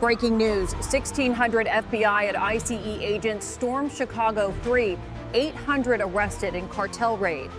Breaking news, 1,600 FBI and ICE agents stormed Chicago 3, 800 arrested in cartel raid.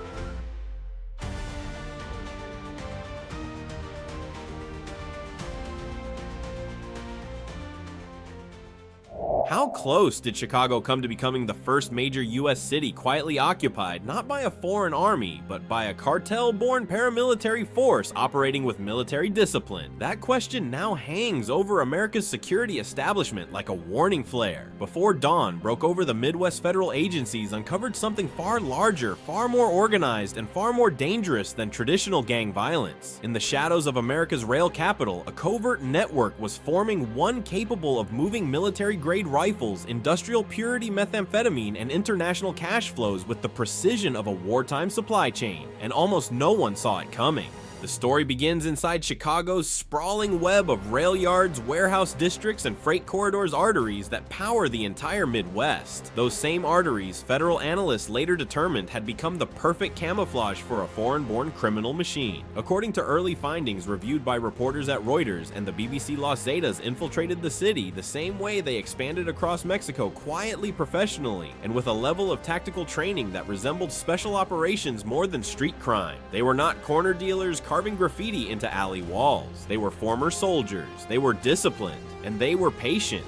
How close did Chicago come to becoming the first major U.S. city quietly occupied not by a foreign army, but by a cartel-born paramilitary force operating with military discipline? That question now hangs over America's security establishment like a warning flare. Before dawn broke over, the Midwest federal agencies uncovered something far larger, far more organized, and far more dangerous than traditional gang violence. In the shadows of America's rail capital, a covert network was forming, one capable of moving military-grade rifles, industrial purity methamphetamine, and international cash flows with the precision of a wartime supply chain, and almost no one saw it coming. The story begins inside Chicago's sprawling web of rail yards, warehouse districts, and freight corridors arteries that power the entire Midwest. Those same arteries, federal analysts later determined, had become the perfect camouflage for a foreign-born criminal machine. According to early findings reviewed by reporters at Reuters and the BBC Los Zetas infiltrated the city the same way they expanded across Mexico, quietly, professionally, and with a level of tactical training that resembled special operations more than street crime. They were not corner dealers carving graffiti into alley walls. They were former soldiers, they were disciplined, and they were patient.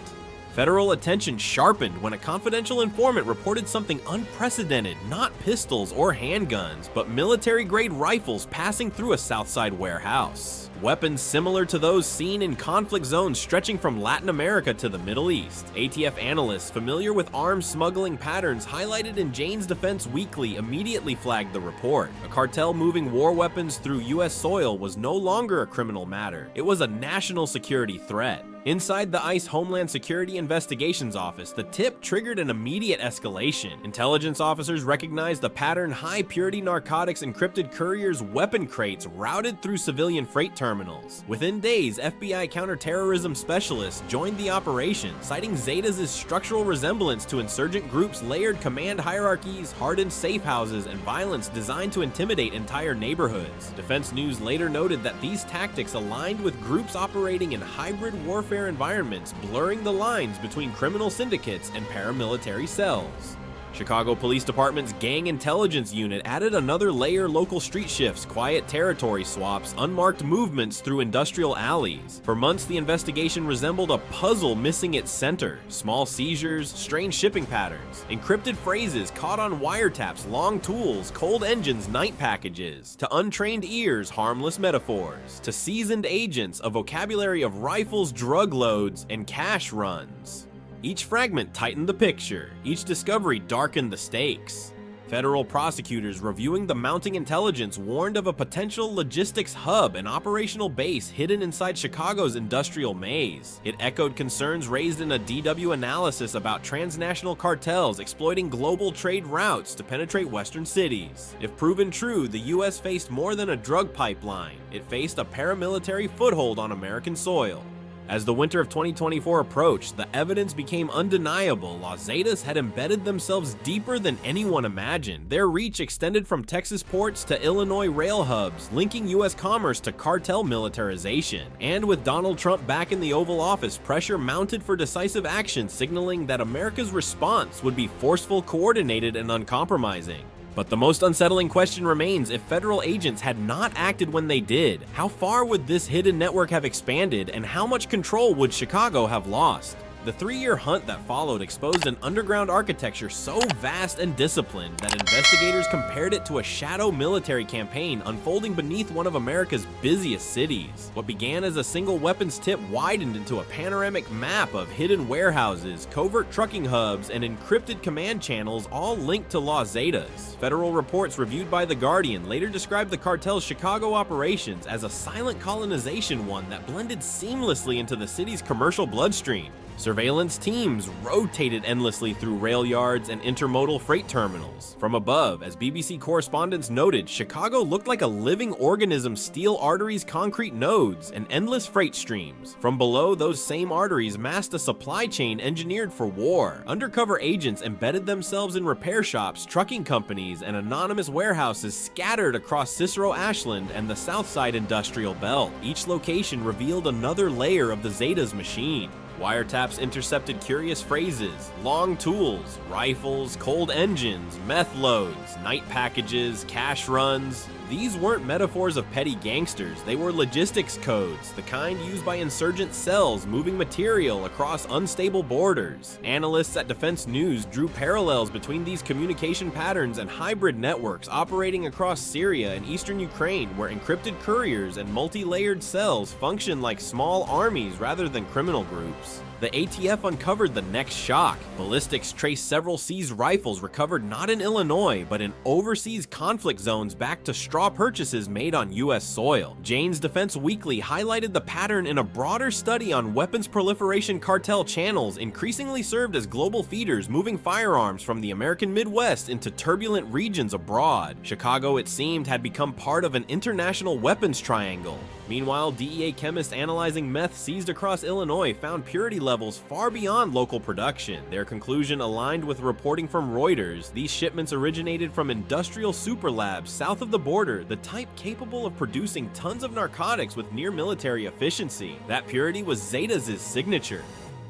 Federal attention sharpened when a confidential informant reported something unprecedented, not pistols or handguns, but military-grade rifles passing through a Southside warehouse. Weapons similar to those seen in conflict zones stretching from Latin America to the Middle East. ATF analysts familiar with arms smuggling patterns highlighted in Jane's Defense Weekly immediately flagged the report. A cartel moving war weapons through U.S. soil was no longer a criminal matter. It was a national security threat. Inside the ICE Homeland Security Investigations Office, the tip triggered an immediate escalation. Intelligence officers recognized the pattern: high-purity narcotics encrypted couriers' weapon crates routed through civilian freight terminals. Within days, FBI counterterrorism specialists joined the operation, citing Zetas' structural resemblance to insurgent groups' layered command hierarchies, hardened safe houses, and violence designed to intimidate entire neighborhoods. Defense News later noted that these tactics aligned with groups operating in hybrid warfare environments, blurring the lines between criminal syndicates and paramilitary cells. Chicago Police Department's Gang Intelligence Unit added another layer: local street shifts, quiet territory swaps, unmarked movements through industrial alleys. For months, the investigation resembled a puzzle missing its center. Small seizures, strange shipping patterns, encrypted phrases caught on wiretaps, long tools, cold engines, night packages. To untrained ears, harmless metaphors. To seasoned agents, a vocabulary of rifles, drug loads, and cash runs. Each fragment tightened the picture, each discovery darkened the stakes. Federal prosecutors reviewing the mounting intelligence warned of a potential logistics hub and operational base hidden inside Chicago's industrial maze. It echoed concerns raised in a DW analysis about transnational cartels exploiting global trade routes to penetrate western cities. If proven true, the US faced more than a drug pipeline. It faced a paramilitary foothold on American soil. As the winter of 2024 approached, the evidence became undeniable. Los Zetas had embedded themselves deeper than anyone imagined. Their reach extended from Texas ports to Illinois rail hubs, linking U.S. commerce to cartel militarization. And with Donald Trump back in the Oval Office, pressure mounted for decisive action, signaling that America's response would be forceful, coordinated, and uncompromising. But the most unsettling question remains: if federal agents had not acted when they did, how far would this hidden network have expanded, and how much control would Chicago have lost? The 3-year hunt that followed exposed an underground architecture so vast and disciplined that investigators compared it to a shadow military campaign unfolding beneath one of America's busiest cities. What began as a single weapons tip widened into a panoramic map of hidden warehouses, covert trucking hubs, and encrypted command channels, all linked to Los Zetas. Federal reports reviewed by The Guardian later described the cartel's Chicago operations as a silent colonization, one that blended seamlessly into the city's commercial bloodstream. Surveillance teams rotated endlessly through rail yards and intermodal freight terminals. From above, as BBC correspondents noted, Chicago looked like a living organism: steel arteries, concrete nodes, and endless freight streams. From below, those same arteries masked a supply chain engineered for war. Undercover agents embedded themselves in repair shops, trucking companies, and anonymous warehouses scattered across Cicero Ashland and the Southside industrial belt. Each location revealed another layer of the Zetas machine. Wiretaps intercepted curious phrases, long tools, rifles, cold engines, meth loads, night packages, cash runs. These weren't metaphors of petty gangsters, they were logistics codes, the kind used by insurgent cells moving material across unstable borders. Analysts at Defense News drew parallels between these communication patterns and hybrid networks operating across Syria and eastern Ukraine, where encrypted couriers and multi-layered cells function like small armies rather than criminal groups. The ATF uncovered the next shock. Ballistics traced several seized rifles recovered not in Illinois, but in overseas conflict zones back to straw purchases made on US soil. Jane's Defense Weekly highlighted the pattern in a broader study on weapons proliferation cartel channels increasingly served as global feeders moving firearms from the American Midwest into turbulent regions abroad. Chicago, it seemed, had become part of an international weapons triangle. Meanwhile, DEA chemists analyzing meth seized across Illinois found purity levels far beyond local production. Their conclusion aligned with reporting from Reuters. These shipments originated from industrial super labs south of the border, the type capable of producing tons of narcotics with near military efficiency. That purity was Zetas' signature.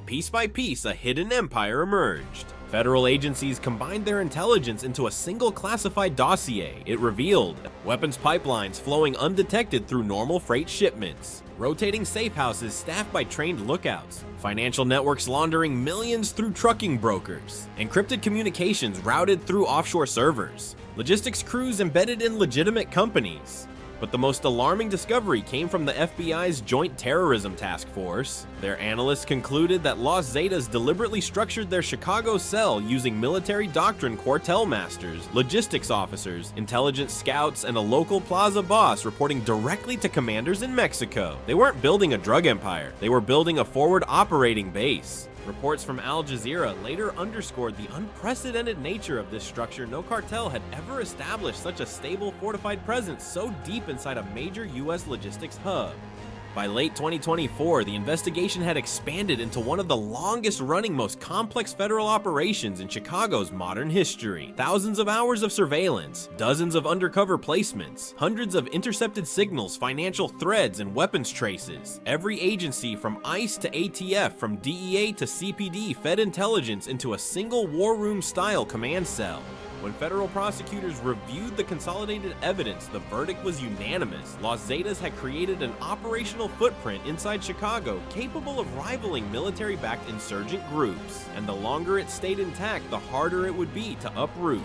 Piece by piece, a hidden empire emerged. Federal agencies combined their intelligence into a single classified dossier. It revealed weapons pipelines flowing undetected through normal freight shipments, rotating safe houses staffed by trained lookouts, financial networks laundering millions through trucking brokers, encrypted communications routed through offshore servers, logistics crews embedded in legitimate companies. But the most alarming discovery came from the FBI's Joint Terrorism Task Force. Their analysts concluded that Los Zetas deliberately structured their Chicago cell using military doctrine quartel masters, logistics officers, intelligence scouts, and a local plaza boss reporting directly to commanders in Mexico. They weren't building a drug empire, they were building a forward operating base. Reports from Al Jazeera later underscored the unprecedented nature of this structure. No cartel had ever established such a stable, fortified presence so deep inside a major U.S. logistics hub. By late 2024, the investigation had expanded into one of the longest-running, most complex federal operations in Chicago's modern history. Thousands of hours of surveillance, dozens of undercover placements, hundreds of intercepted signals, financial threads, and weapons traces. Every agency from ICE to ATF, from DEA to CPD, fed intelligence into a single war room-style command cell. When federal prosecutors reviewed the consolidated evidence, the verdict was unanimous. Los Zetas had created an operational footprint inside Chicago capable of rivaling military-backed insurgent groups, and the longer it stayed intact, the harder it would be to uproot.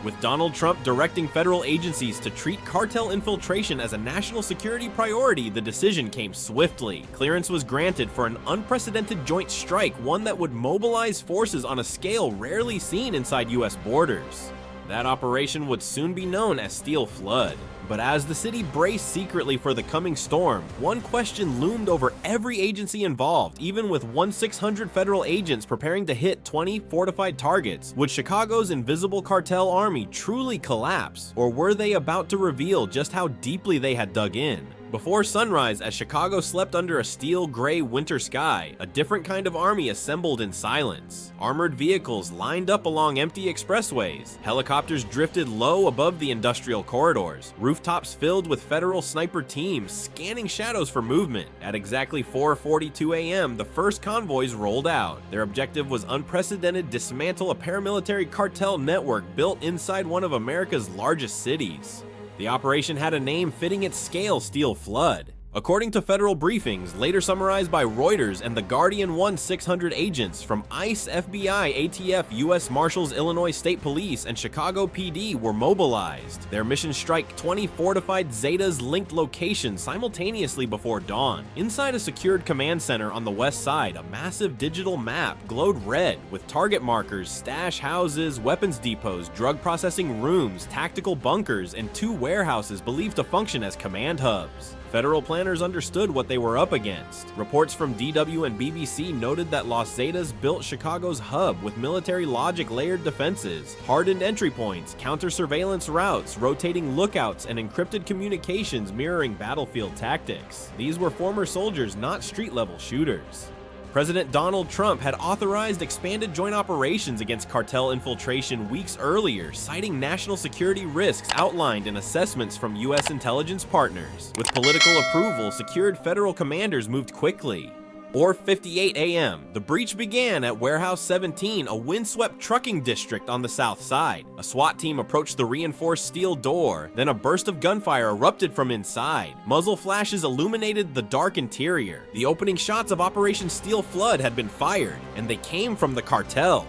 With Donald Trump directing federal agencies to treat cartel infiltration as a national security priority, the decision came swiftly. Clearance was granted for an unprecedented joint strike, one that would mobilize forces on a scale rarely seen inside US borders. That operation would soon be known as Steel Flood. But as the city braced secretly for the coming storm, one question loomed over every agency involved. Even with 1,600 federal agents preparing to hit 20 fortified targets, would Chicago's invisible cartel army truly collapse? Or were they about to reveal just how deeply they had dug in? Before sunrise, as Chicago slept under a steel gray winter sky, a different kind of army assembled in silence. Armored vehicles lined up along empty expressways. Helicopters drifted low above the industrial corridors. Rooftops filled with federal sniper teams scanning shadows for movement. At exactly 4:42 a.m., the first convoys rolled out. Their objective was unprecedented: dismantle a paramilitary cartel network built inside one of America's largest cities. The operation had a name fitting its scale: Steel Flood. According to federal briefings, later summarized by Reuters and the Guardian 1,600 agents from ICE, FBI, ATF, U.S. Marshals, Illinois State Police, and Chicago PD were mobilized. Their mission: strike 20 fortified Zetas-linked locations simultaneously before dawn. Inside a secured command center on the west side, a massive digital map glowed red with target markers, stash houses, weapons depots, drug processing rooms, tactical bunkers, and 2 warehouses believed to function as command hubs. Federal planners understood what they were up against. Reports from DW and BBC noted that Los Zetas built Chicago's hub with military logic layered defenses, hardened entry points, counter-surveillance routes, rotating lookouts, and encrypted communications mirroring battlefield tactics. These were former soldiers, not street-level shooters. President Donald Trump had authorized expanded joint operations against cartel infiltration weeks earlier, citing national security risks outlined in assessments from U.S. intelligence partners. With political approval secured, federal commanders moved quickly. 4:58 a.m., the breach began at Warehouse 17, a windswept trucking district on the south side. A SWAT team approached the reinforced steel door, then a burst of gunfire erupted from inside. Muzzle flashes illuminated the dark interior. The opening shots of Operation Steel Flood had been fired, and they came from the cartel.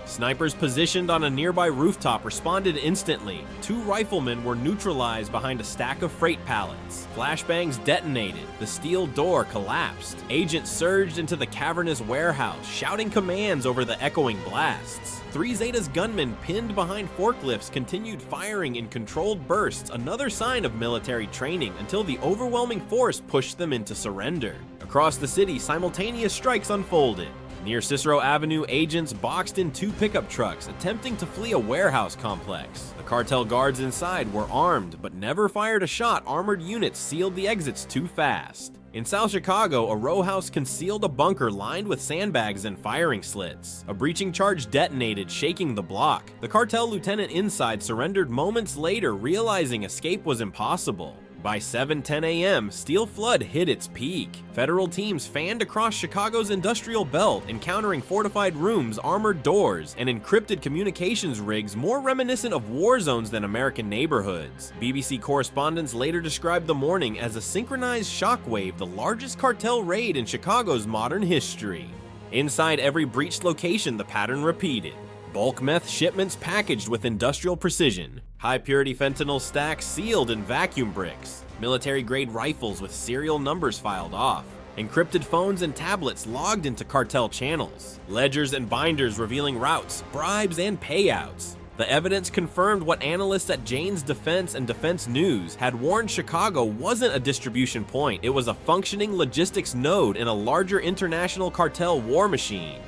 Snipers positioned on a nearby rooftop responded instantly. 2 riflemen were neutralized behind a stack of freight pallets. Flashbangs detonated. The steel door collapsed. Agents surged into the cavernous warehouse, shouting commands over the echoing blasts. 3 Zetas gunmen pinned behind forklifts continued firing in controlled bursts, another sign of military training, until the overwhelming force pushed them into surrender. Across the city, simultaneous strikes unfolded. Near Cicero Avenue, agents boxed in 2 pickup trucks, attempting to flee a warehouse complex. The cartel guards inside were armed, but never fired a shot. Armored units sealed the exits too fast. In South Chicago, a row house concealed a bunker lined with sandbags and firing slits. A breaching charge detonated, shaking the block. The cartel lieutenant inside surrendered moments later, realizing escape was impossible. By 7:10 a.m., Steel Flood hit its peak. Federal teams fanned across Chicago's industrial belt, encountering fortified rooms, armored doors, and encrypted communications rigs more reminiscent of war zones than American neighborhoods. BBC correspondents later described the morning as a synchronized shockwave, the largest cartel raid in Chicago's modern history. Inside every breached location, the pattern repeated. Bulk meth shipments packaged with industrial precision. High-purity fentanyl stacks sealed in vacuum bricks. Military-grade rifles with serial numbers filed off. Encrypted phones and tablets logged into cartel channels. Ledgers and binders revealing routes, bribes, and payouts. The evidence confirmed what analysts at Jane's Defense and Defense News had warned Chicago wasn't a distribution point. It was a functioning logistics node in a larger international cartel war machine.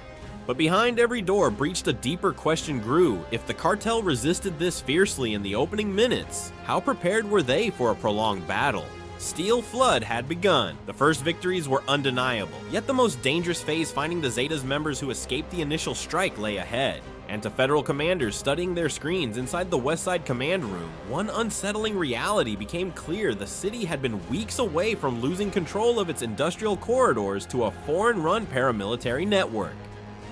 But behind every door breached a deeper question grew. If the cartel resisted this fiercely in the opening minutes, how prepared were they for a prolonged battle? Steel Flood had begun. The first victories were undeniable, yet the most dangerous phase, finding the Zetas members who escaped the initial strike, lay ahead. And to federal commanders studying their screens inside the West Side command room, one unsettling reality became clear: the city had been weeks away from losing control of its industrial corridors to a foreign-run paramilitary network.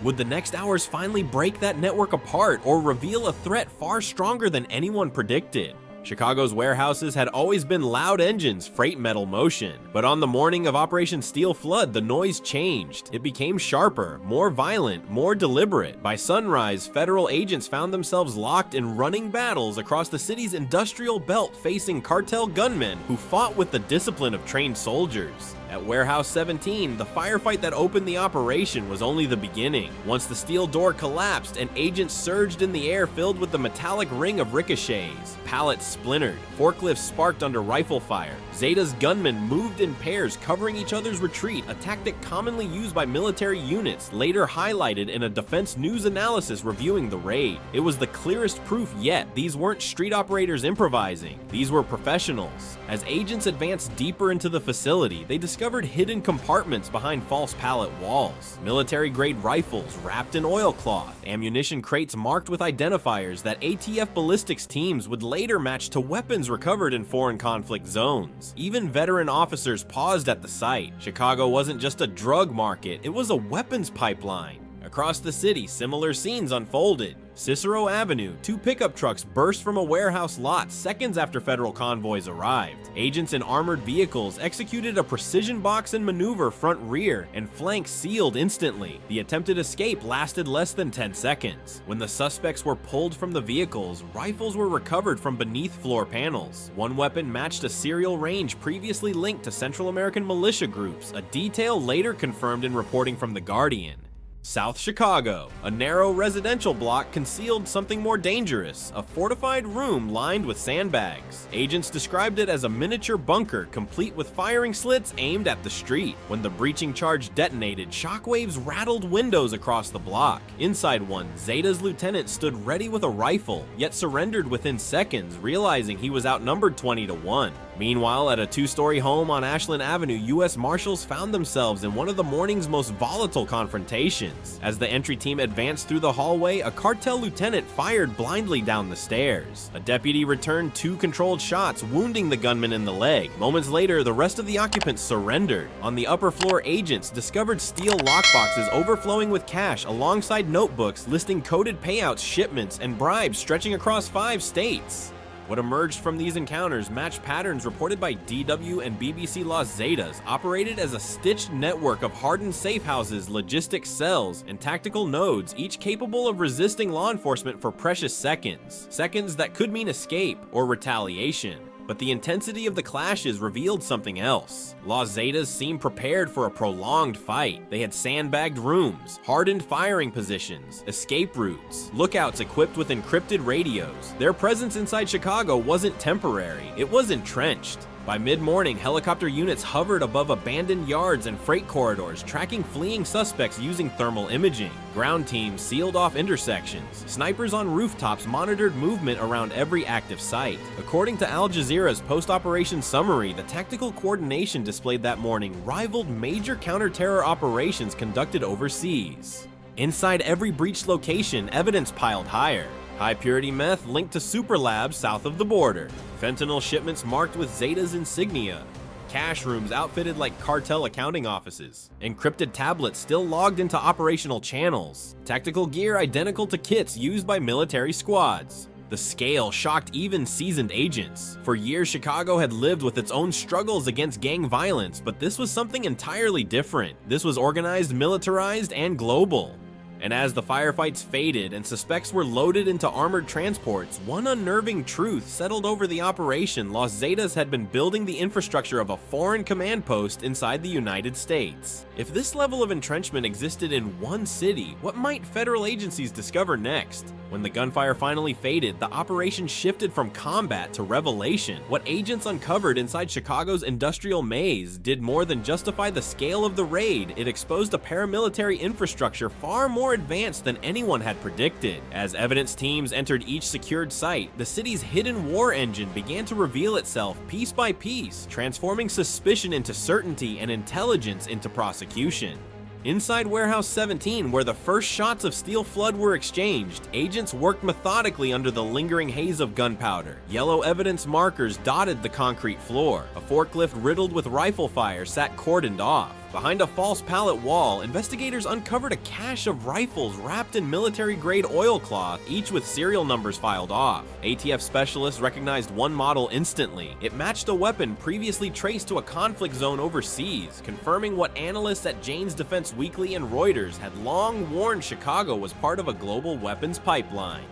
Would the next hours finally break that network apart or reveal a threat far stronger than anyone predicted? Chicago's warehouses had always been loud engines, freight metal motion. But on the morning of Operation Steel Flood, the noise changed. It became sharper, more violent, more deliberate. By sunrise, federal agents found themselves locked in running battles across the city's industrial belt, facing cartel gunmen who fought with the discipline of trained soldiers. At Warehouse 17, the firefight that opened the operation was only the beginning. Once the steel door collapsed and agents surged in the air filled with the metallic ring of ricochets, pallets splintered, forklifts sparked under rifle fire. Zetas gunmen moved in pairs, covering each other's retreat, a tactic commonly used by military units, later highlighted in a Defense News analysis reviewing the raid. It was the clearest proof yet. These weren't street operators improvising. These were professionals. As agents advanced deeper into the facility, they discovered hidden compartments behind false pallet walls. Military-grade rifles wrapped in oilcloth, ammunition crates marked with identifiers that ATF ballistics teams would later match to weapons recovered in foreign conflict zones. Even veteran officers paused at the site. Chicago wasn't just a drug market, it was a weapons pipeline. Across the city, similar scenes unfolded. Cicero Avenue, 2 pickup trucks burst from a warehouse lot seconds after federal convoys arrived. Agents in armored vehicles executed a precision box and maneuver front-rear, and flanks sealed instantly. The attempted escape lasted less than 10 seconds. When the suspects were pulled from the vehicles, rifles were recovered from beneath floor panels. One weapon matched a serial range previously linked to Central American militia groups, a detail later confirmed in reporting from The Guardian. South Chicago, a narrow residential block concealed something more dangerous, a fortified room lined with sandbags. Agents described it as a miniature bunker complete with firing slits aimed at the street. When the breaching charge detonated, shockwaves rattled windows across the block. Inside one, Zeta's lieutenant stood ready with a rifle, yet surrendered within seconds, realizing he was outnumbered 20-1. Meanwhile, at a 2-story home on Ashland Avenue, U.S. Marshals found themselves in one of the morning's most volatile confrontations. agents. As the entry team advanced through the hallway, a cartel lieutenant fired blindly down the stairs. A deputy returned 2 controlled shots, wounding the gunman in the leg. Moments later, the rest of the occupants surrendered. On the upper floor, agents discovered steel lockboxes overflowing with cash alongside notebooks listing coded payouts, shipments, and bribes stretching across 5 states. What emerged from these encounters matched patterns reported by DW and BBC Las Zetas, operated as a stitched network of hardened safe houses, logistics cells, and tactical nodes, each capable of resisting law enforcement for precious seconds. Seconds that could mean escape or retaliation. But the intensity of the clashes revealed something else. Las Zetas seemed prepared for a prolonged fight. They had sandbagged rooms, hardened firing positions, escape routes, lookouts equipped with encrypted radios. Their presence inside Chicago wasn't temporary, it was entrenched. By mid-morning, helicopter units hovered above abandoned yards and freight corridors, tracking fleeing suspects using thermal imaging. Ground teams sealed off intersections. Snipers on rooftops monitored movement around every active site. According to Al Jazeera's post-operation summary, the tactical coordination displayed that morning rivaled major counter-terror operations conducted overseas. Inside every breached location, evidence piled higher. High-purity meth linked to super labs south of the border. Fentanyl shipments marked with Zetas insignia. Cash rooms outfitted like cartel accounting offices. Encrypted tablets still logged into operational channels. Tactical gear identical to kits used by military squads. The scale shocked even seasoned agents. For years, Chicago had lived with its own struggles against gang violence, but this was something entirely different. This was organized, militarized, and global. And as the firefights faded and suspects were loaded into armored transports, one unnerving truth settled over the operation. Las Zetas had been building the infrastructure of a foreign command post inside the United States. If this level of entrenchment existed in one city, what might federal agencies discover next? When the gunfire finally faded, the operation shifted from combat to revelation. What agents uncovered inside Chicago's industrial maze did more than justify the scale of the raid. It exposed a paramilitary infrastructure far more advanced than anyone had predicted. As evidence teams entered each secured site, the city's hidden war engine began to reveal itself piece by piece, transforming suspicion into certainty and intelligence into prosecution. Inside Warehouse 17, where the first shots of steel flood were exchanged, agents worked methodically under the lingering haze of gunpowder. Yellow evidence markers dotted the concrete floor. A forklift riddled with rifle fire sat cordoned off. Behind a false pallet wall, investigators uncovered a cache of rifles wrapped in military-grade oilcloth, each with serial numbers filed off. ATF specialists recognized one model instantly. It matched a weapon previously traced to a conflict zone overseas, confirming what analysts at Jane's Defense Weekly and Reuters had long warned Chicago was part of a global weapons pipeline.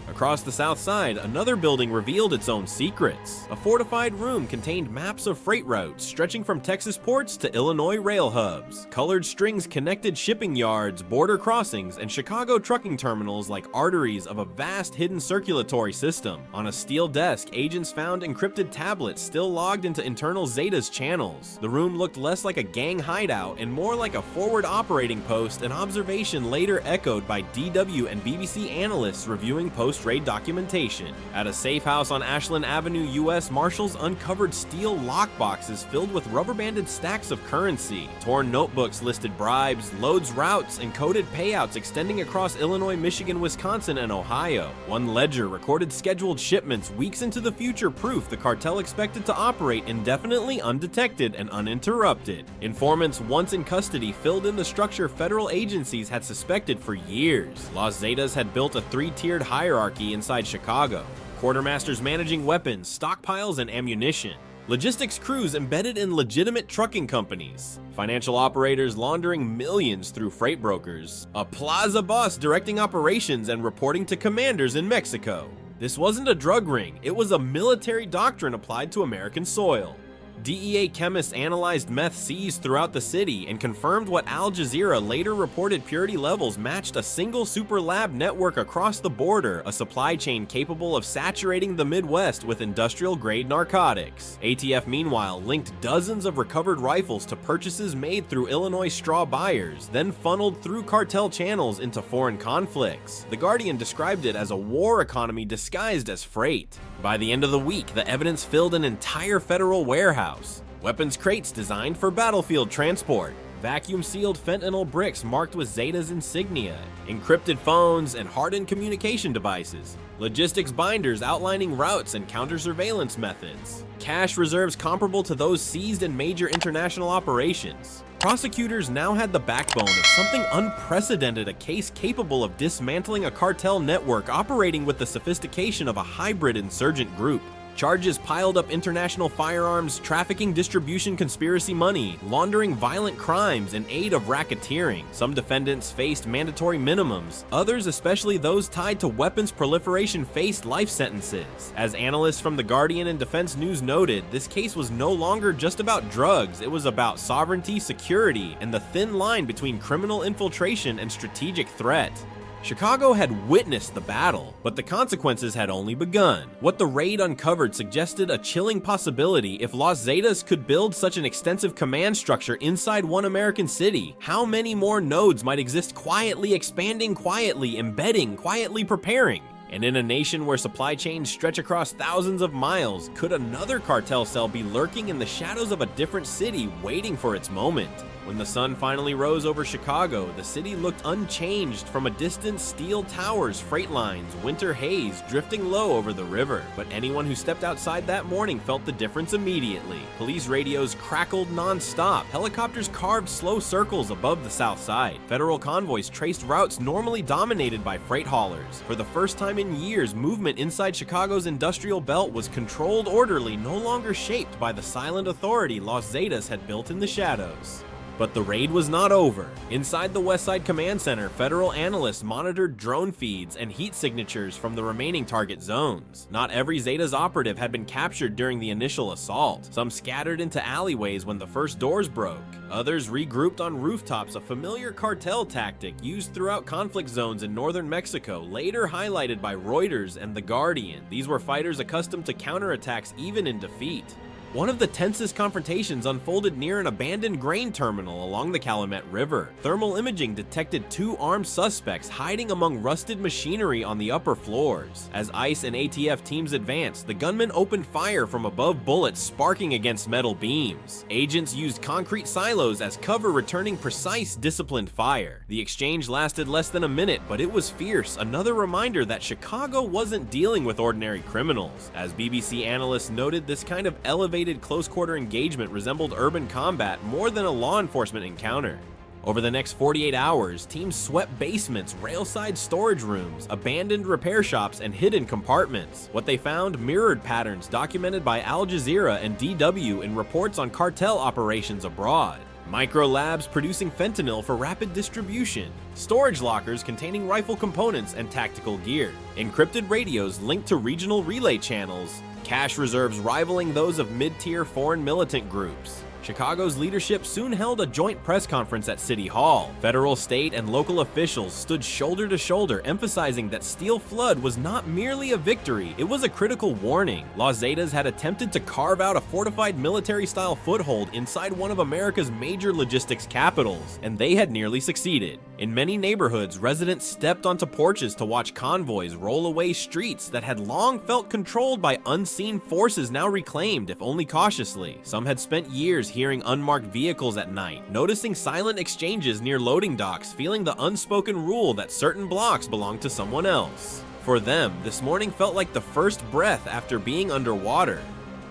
Across the south side, another building revealed its own secrets. A fortified room contained maps of freight routes stretching from Texas ports to Illinois rail hubs. Colored strings connected shipping yards, border crossings, and Chicago trucking terminals like arteries of a vast hidden circulatory system. On a steel desk, agents found encrypted tablets still logged into internal Zetas channels. The room looked less like a gang hideout and more like a forward operating post, an observation later echoed by DW and BBC analysts reviewing post-raid documentation. At a safe house on Ashland Avenue, US Marshals uncovered steel lockboxes filled with rubber-banded stacks of currency. Torn notebooks listed bribes, loads, routes, and coded payouts extending across Illinois, Michigan, Wisconsin, and Ohio. One ledger recorded scheduled shipments weeks into the future, proof the cartel expected to operate indefinitely, undetected, and uninterrupted. Informants once in custody filled in the structure federal agencies had suspected for years. Las Zetas had built a 3-tiered hierarchy inside Chicago. Quartermasters managing weapons, stockpiles, and ammunition. Logistics crews embedded in legitimate trucking companies. Financial operators laundering millions through freight brokers. A plaza boss directing operations and reporting to commanders in Mexico. This wasn't a drug ring, it was a military doctrine applied to American soil. DEA chemists analyzed meth seized throughout the city and confirmed what Al Jazeera later reported purity levels matched a single super lab network across the border, a supply chain capable of saturating the Midwest with industrial-grade narcotics. ATF meanwhile linked dozens of recovered rifles to purchases made through Illinois straw buyers, then funneled through cartel channels into foreign conflicts. The Guardian described it as a war economy disguised as freight. By the end of the week, the evidence filled an entire federal warehouse. Weapons crates designed for battlefield transport. vacuum-sealed fentanyl bricks marked with Zetas insignia, encrypted phones, and hardened communication devices, logistics binders outlining routes and counter-surveillance methods, cash reserves comparable to those seized in major international operations. Prosecutors now had the backbone of something unprecedented, a case capable of dismantling a cartel network operating with the sophistication of a hybrid insurgent group. Charges piled up: international firearms, trafficking, distribution, conspiracy money, laundering violent crimes in aid of racketeering. Some defendants faced mandatory minimums. Others, especially those tied to weapons proliferation, faced life sentences. As analysts from The Guardian and Defense News noted, this case was no longer just about drugs. It was about sovereignty, security, and the thin line between criminal infiltration and strategic threat. Chicago had witnessed the battle, but the consequences had only begun. What the raid uncovered suggested a chilling possibility. If Los Zetas could build such an extensive command structure inside one American city, how many more nodes might exist quietly expanding, quietly embedding, quietly preparing? And in a nation where supply chains stretch across thousands of miles, could another cartel cell be lurking in the shadows of a different city, waiting for its moment? When the sun finally rose over Chicago, the city looked unchanged. From a distance, steel towers, freight lines, winter haze drifting low over the river. But anyone who stepped outside that morning felt the difference immediately. Police radios crackled non-stop. Helicopters carved slow circles above the south side. Federal convoys traced routes normally dominated by freight haulers. For the first time in years, movement inside Chicago's industrial belt was controlled, orderly, no longer shaped by the silent authority Los Zetas had built in the shadows. But the raid was not over. Inside the West Side Command Center, federal analysts monitored drone feeds and heat signatures from the remaining target zones. Not every Zetas operative had been captured during the initial assault. Some scattered into alleyways when the first doors broke. Others regrouped on rooftops, a familiar cartel tactic used throughout conflict zones in northern Mexico, later highlighted by Reuters and The Guardian. These were fighters accustomed to counterattacks even in defeat. One of the tensest confrontations unfolded near an abandoned grain terminal along the Calumet River. Thermal imaging detected two armed suspects hiding among rusted machinery on the upper floors. As ICE and ATF teams advanced, the gunmen opened fire from above, bullets sparking against metal beams. Agents used concrete silos as cover, returning precise, disciplined fire. The exchange lasted less than a minute, but it was fierce, another reminder that Chicago wasn't dealing with ordinary criminals. As BBC analysts noted, this kind of elevated close-quarter engagement resembled urban combat more than a law enforcement encounter. Over the next 48 hours, teams swept basements, railside storage rooms, abandoned repair shops, and hidden compartments. What they found mirrored patterns documented by Al Jazeera and DW in reports on cartel operations abroad. Micro labs producing fentanyl for rapid distribution, storage lockers containing rifle components and tactical gear, encrypted radios linked to regional relay channels, cash reserves rivaling those of mid-tier foreign militant groups. Chicago's leadership soon held a joint press conference at City Hall. Federal, state, and local officials stood shoulder to shoulder, emphasizing that Steel Flood was not merely a victory, it was a critical warning. Los Zetas had attempted to carve out a fortified military-style foothold inside one of America's major logistics capitals, and they had nearly succeeded. In many neighborhoods, residents stepped onto porches to watch convoys roll away streets that had long felt controlled by unseen forces, now reclaimed, if only cautiously. Some had spent years hearing unmarked vehicles at night, noticing silent exchanges near loading docks, feeling the unspoken rule that certain blocks belong to someone else. For them, this morning felt like the first breath after being underwater.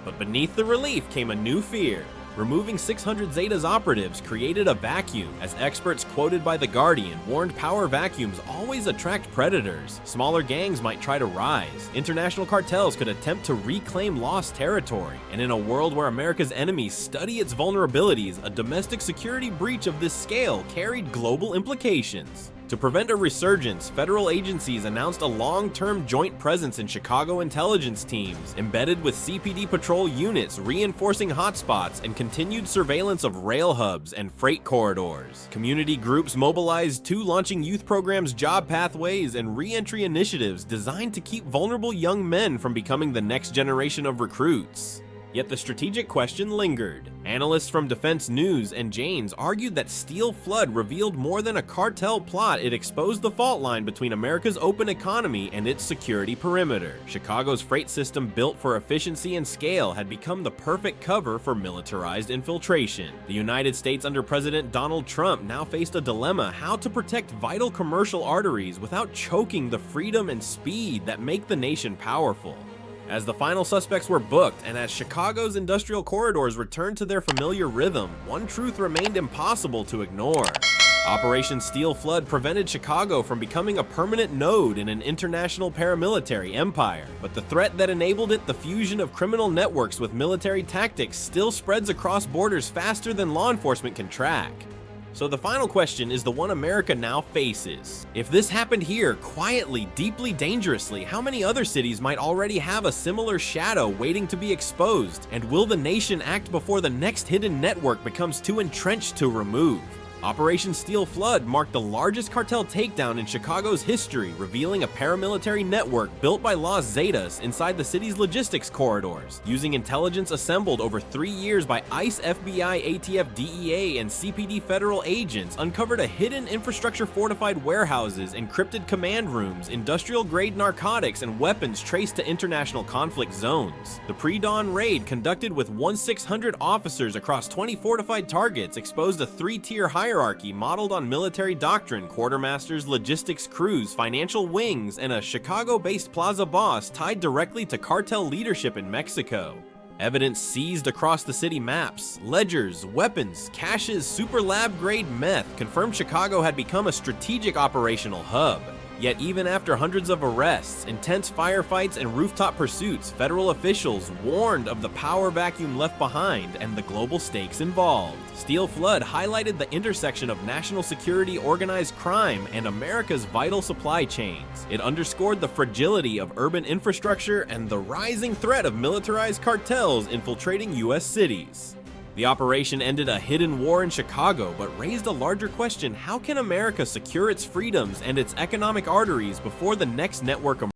But beneath the relief came a new fear. Removing 600 Zetas operatives created a vacuum. As experts quoted by The Guardian warned, power vacuums always attract predators. Smaller gangs might try to rise. International cartels could attempt to reclaim lost territory. And in a world where America's enemies study its vulnerabilities, a domestic security breach of this scale carried global implications. To prevent a resurgence, federal agencies announced a long-term joint presence in Chicago intelligence teams, embedded with CPD patrol units, reinforcing hotspots, and continued surveillance of rail hubs and freight corridors. Community groups mobilized too, launching youth programs, job pathways, and re-entry initiatives designed to keep vulnerable young men from becoming the next generation of recruits. Yet the strategic question lingered. Analysts from Defense News and Jane's argued that Steel Flood revealed more than a cartel plot. It exposed the fault line between America's open economy and its security perimeter. Chicago's freight system, built for efficiency and scale, had become the perfect cover for militarized infiltration. The United States under President Donald Trump now faced a dilemma: how to protect vital commercial arteries without choking the freedom and speed that make the nation powerful. As the final suspects were booked, and as Chicago's industrial corridors returned to their familiar rhythm, one truth remained impossible to ignore. Operation Steel Flood prevented Chicago from becoming a permanent node in an international paramilitary empire, but the threat that enabled it, the fusion of criminal networks with military tactics, still spreads across borders faster than law enforcement can track. So the final question is the one America now faces. If this happened here, quietly, deeply dangerously, how many other cities might already have a similar shadow waiting to be exposed? And will the nation act before the next hidden network becomes too entrenched to remove? Operation Steel Flood marked the largest cartel takedown in Chicago's history, revealing a paramilitary network built by Los Zetas inside the city's logistics corridors. Using intelligence assembled over 3 years by ICE, FBI, ATF, DEA, and CPD federal agents, uncovered a hidden infrastructure, fortified warehouses, encrypted command rooms, industrial-grade narcotics, and weapons traced to international conflict zones. The pre-dawn raid, conducted with 1,600 officers across 20 fortified targets, exposed a 3-tier hierarchy modeled on military doctrine: quartermasters, logistics crews, financial wings, and a Chicago-based plaza boss tied directly to cartel leadership in Mexico. Evidence seized across the city maps, ledgers, weapons, caches, super lab-grade meth confirmed Chicago had become a strategic operational hub. Yet even after hundreds of arrests, intense firefights, and rooftop pursuits, federal officials warned of the power vacuum left behind and the global stakes involved. Steel Flood highlighted the intersection of national security, organized crime, and America's vital supply chains. It underscored the fragility of urban infrastructure and the rising threat of militarized cartels infiltrating U.S. cities. The operation ended a hidden war in Chicago, but raised a larger question: how can America secure its freedoms and its economic arteries before the next network emerges?